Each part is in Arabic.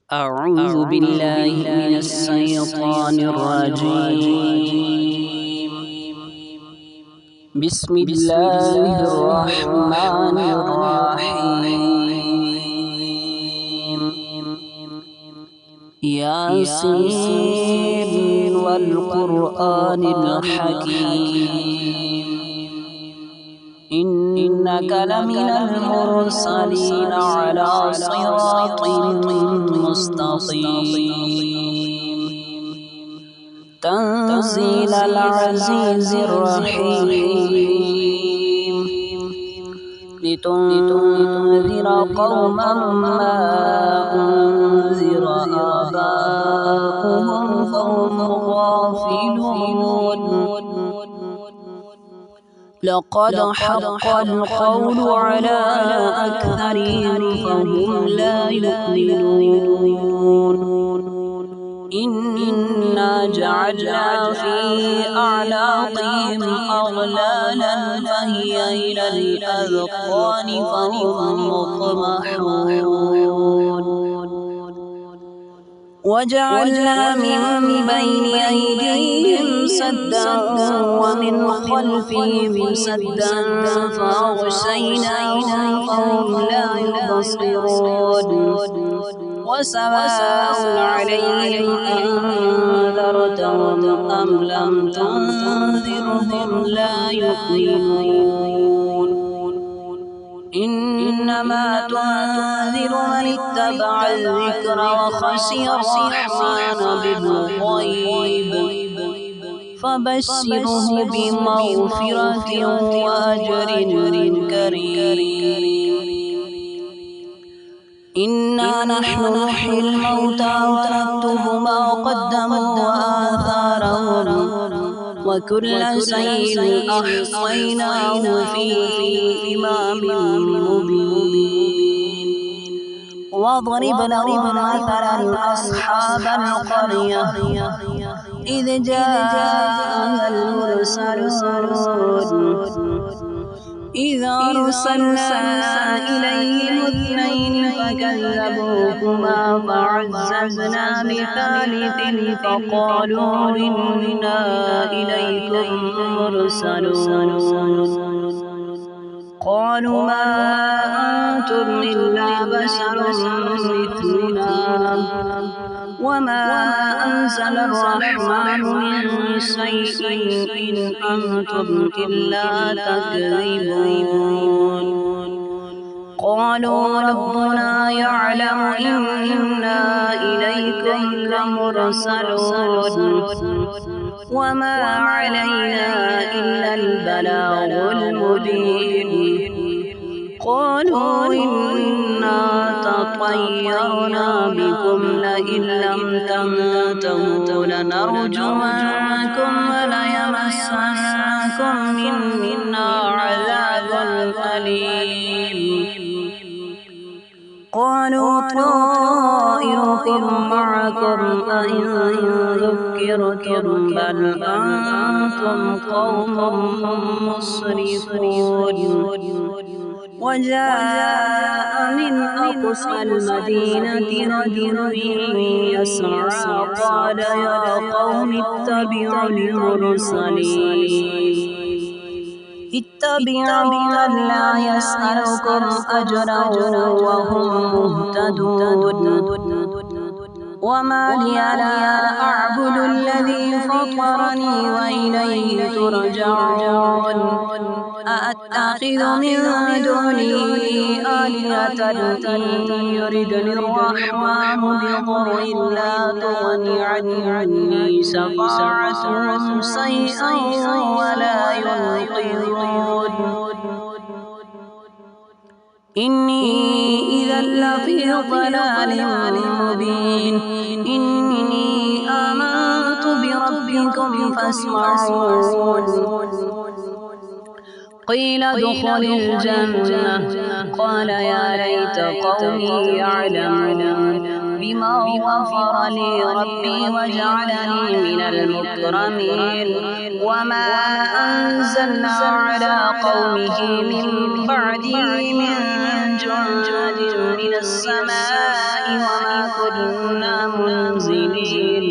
أعوذ بالله من الشيطان الرجيم. بسم الله الرحمن الرحيم. ياسين والقرآن الحكيم إنك لمن المرسلين على صراط مستقيم تنزيل العزيز الرحيم لتنذر قوما ما أنذر آباؤهم فهم غافلون لقد حق القول على أكثرهم فهم لا يؤمنون إنا جعلنا في أعناقهم أغلالا فهي إلى الأذقان فهم مقمحون وجعلنا من بين أيديهم سدا ومن خلفهم سدا فأغشيناهم فهم لا يبصرون وسواء عليهم أنذرتهم أم لم تنذرهم لا يؤمنون إنما تنذر من اتبع الذكر وخشي الرحمن بالغيب فبشره بمغفرة وأجر كريم إنا نحن نحيي الموتى ونكتب ما قدموا وآثارهم وكل شيء أحصيناه في إمام مبين واضرب لهم مثلا أصحاب القرية إذ جاءها المرسلون إذ أرسلنا إليهم اثنين فكذبوهما فعززنا بثالث فقالوا إنا إليكم مرسلون قالوا ما أنتم إلا بشر مثلنا وما أنزل الرحمن من شيء إن أنتم إلا تكذبون قالوا ربنا يعلم إنا إليكم لمرسلون وما علينا إلا البلاغ المبين قالوا إنا تطيرنا بكم لئن لم تنتهوا لنرجمنكم وليمسنكم منا عذاب أليم قالوا طائركم معكم أئن ذكرتم بل أنتم قوم مسرفون وجاء من أقصى المدينة رجل يسعى قال يا قوم اتبعوا المرسلين اتبعوا من لا يسألكم أجرا وهم مهتدون وما لي لا أعبد الذي فطرني وإليه ترجعون أأتخذ من دونه آلهة إن يردني الرحمن بضر لا تغني عني شفاعتهم شيئا ولا ينقذون إني إذا لفي ضلال مبين إني آمنت بربكم فاسمعون قيل ادخل الجنة قال يا ليت قومي يعلمون بما غفر لي ربي وجعلني من المكرمين وما أنزلنا على قومه من بعده من جند من السماء وما كنا منزلين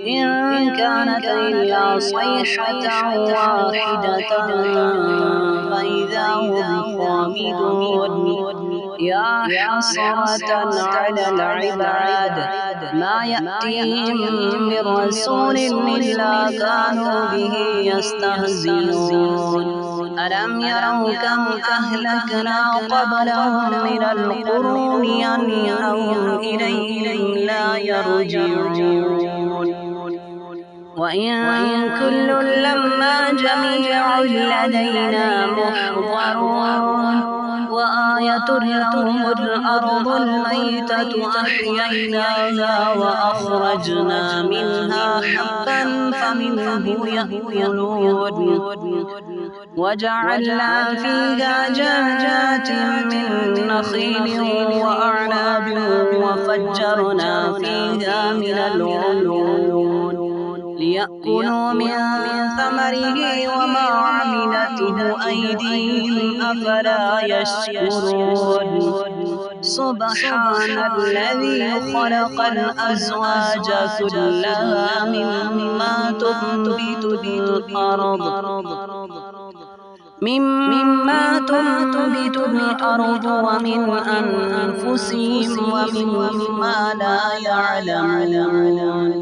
إن كانت إلا صيحة واحدة فإذا هم خامدون يا حسرة على العباد ما يأتيهم من رسول إلا كانوا به يستهزئون ألم يروا كم أهلكنا قبلهم من القرون أنهم إليهم لا يرجعون وإن كل لما جميع لدينا محضرون وآية لهم الأرض الميتة أحييناها وأخرجنا منها حبا فمنه يأكلون وجعلنا فيها جنات من نخيل وأعناب وفجرنا فيها من العيون ليأكلوا من ثمره وما عملته أيديهم أفلا يشكرون سبحان الذي خلق الأزواج كلها مما تنبت الأرض ومن أنفسهم ومما لا يعلمون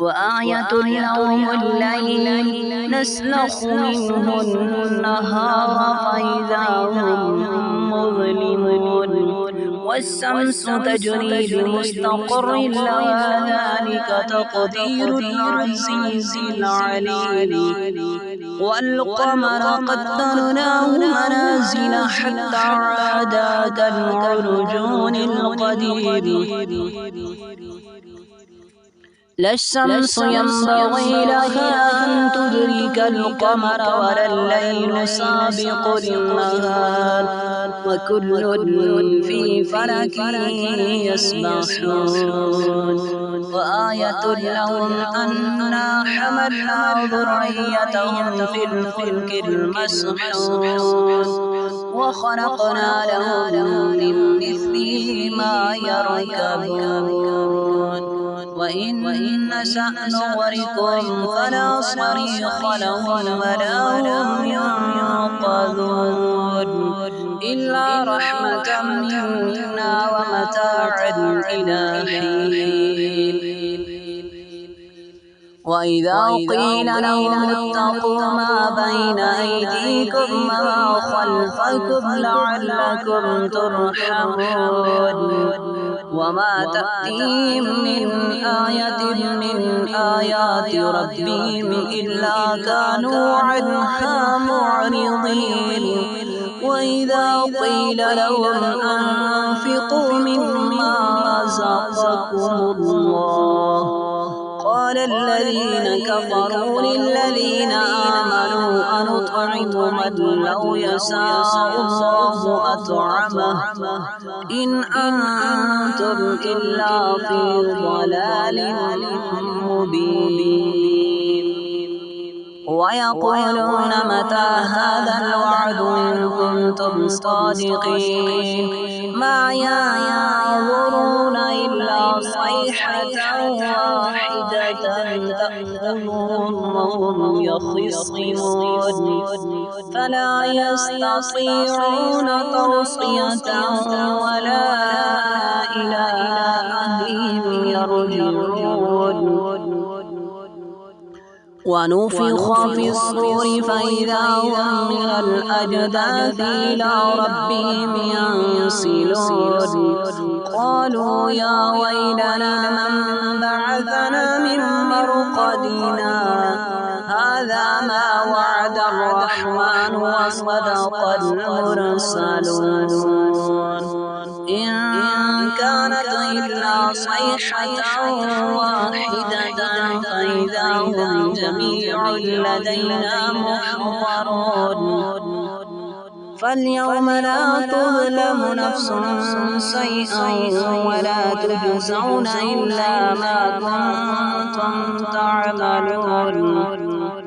وآية لهم الليل نسلخ منه النهار فإذا هم مظلمون والشمس تجري لمستقر لها ذلك تقدير العزيز العليم والقمر قدرناه منازل حتى عاد كالعرجون القديم لا الشمس ينبغي لها أن تدرك القمر ولا الليل سابق النهار وكل في فلك يسبحون وآية لهم أنا حملنا ذريتهم في الفلك المسحون وخلقنا لهم من مثله ما يركبون وإن نشأ نغرقهم فلا صريخ لهم ولا هم ينقذون إلا رحمة منا ومتاعا إلى حين وإذا قيل لهم اتقوا ما بين أيديكم وما خلفكم لعلكم ترحمون وما تأتيهم من آية من آيات ربهم إلا كانوا عنها معرضين وإذا قيل لهم أنفقوا مما رزقكم الله قال الذين كفروا للذين آمنوا أنطعم من لو يشاء الله أطعمه إن أنتم إلا في ضلال مبين ويقولون متى هذا الوعد إن كنتم صادقين ما ينظرون إلا صيحة واحدة تأخذهم وهم يخصمون فلا يستطيعون توصية ولا إلى أهلهم يرجعون ونفخ في الصور فإذا هم من الأجداث إلى ربهم ينسلون قالوا يا ويلنا من بعثنا من مرقدنا هذا ما وعد الرحمن وصدق المرسلون إن كانت إلا صيحة واحدة فإذا هم جميع لدينا محضرون فاليوم لا تظلم نفس شيئا ولا تجزون إلا ما كنتم تعملون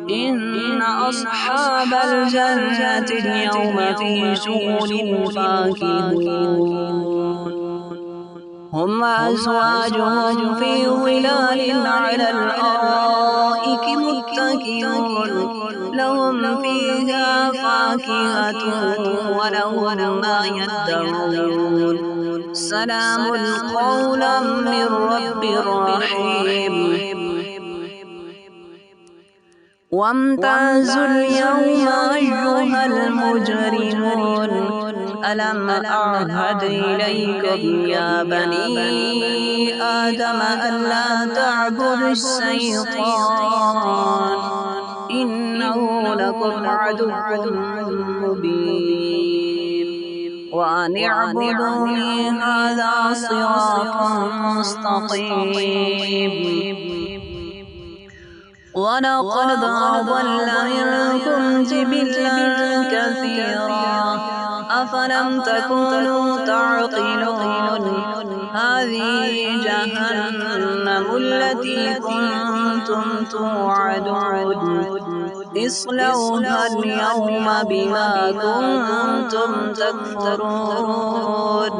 إن أصحاب الجنة اليوم في شغل فاكهون هم وأزواجهم في ظلال على الأرائك متكئون لهم فيها فاكهة ولهم ما يدعون سلام قولا من رب رحيم وامتازوا اليوم أيها المجرمون ألم أعهد إليكم يا بني آدم ألا تعبدوا الشيطان إنه لكم عدو مبين وأن اعبدوني هذا صراط مستقيم ولقد أضل منكم جبلا كثيرا أفلم تكونوا تعقلون هذه جهنم التي كنتم توعدون اصلوها اليوم بما كنتم تكفرون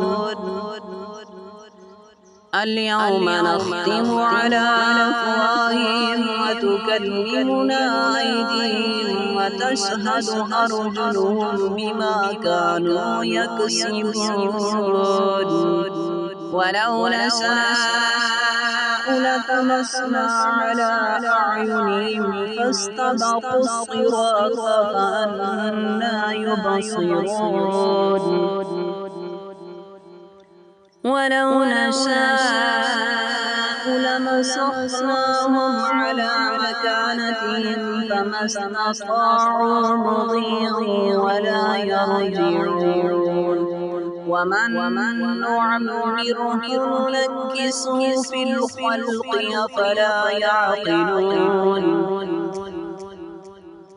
اليوم نختم على أفواههم وتكلمنا أيديهم وتشهد أرجلهم بما كانوا يكسبون ولو نشاء لطمسنا على أعينهم فاستبقوا الصراط فأنى يبصرون ولو نشاء لمسخناهم على مكانتهم فما استطاعوا مضيا ولا يرجعون ومن نعمره ننكسه في الخلق أفلا يعقلون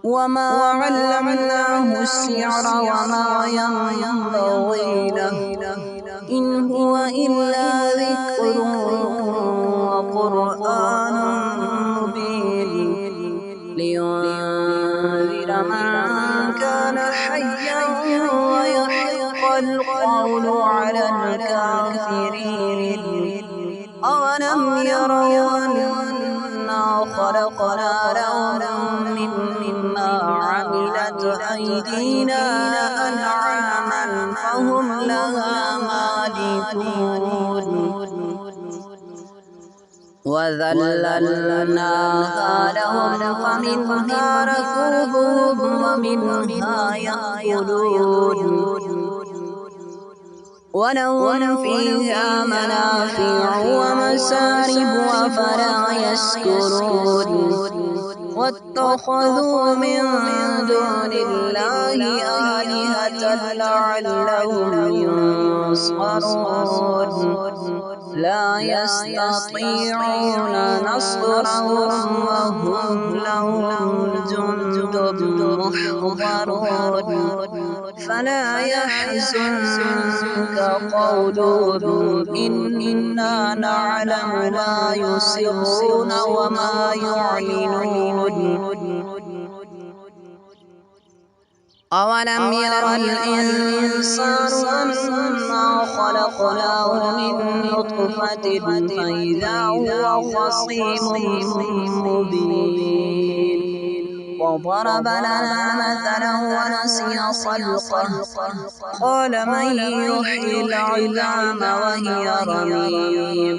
وما علمناه الشعر وما ينبغي له إن هو إلا ذكر وقرآن مبين لينذر من كان حيا ويحق القول على الكافرين أولم يروا أنا خلقنا لهم مما عملت أيدينا أنعاما فهم لها مالكون وذللناها لهم فمنها ركوبهم ومنها يأكلون ولهم فيها منافع ومشارب أفلا يشكرون واتخذوا من دون الله آلهة لعلهم ينصرون لا يستطيعون نصرهم وهم لهم جند محضرون فلا يحزنك قولهم إنا نعلم ما يسرون وما يعلنون أولم ير الإنسان أنا خلقناه من نطفة فإذا هو خصيم مبين وضرب لنا مثلا ونسي خلقه قال من يحيي العظام وهي رميم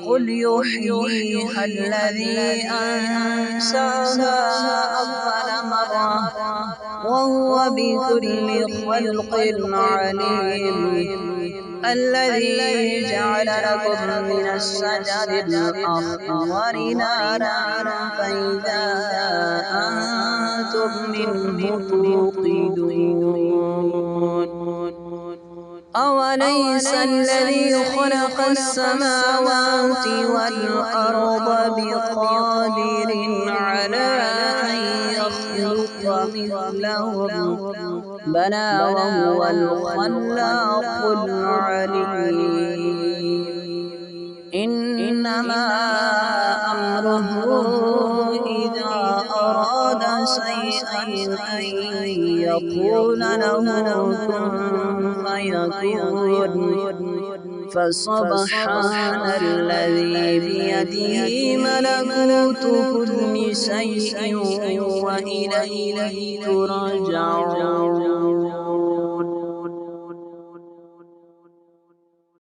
قل يحييها الذي أنشأها أول مرة وهو بكل خلق عليم الذي جعل لكم من الشجر الأخضر نارا فإذا أنتم منه توقدون أوليس الذي خلق السماوات والأرض بقادر على أن يخلق مثلهم بلى وهو الخلاق العليم إنما أمره إذا أراد شيئا أن يقول له كن فيكون فسبحان الذي بيده ملكوت كل شيء وإليه ترجعون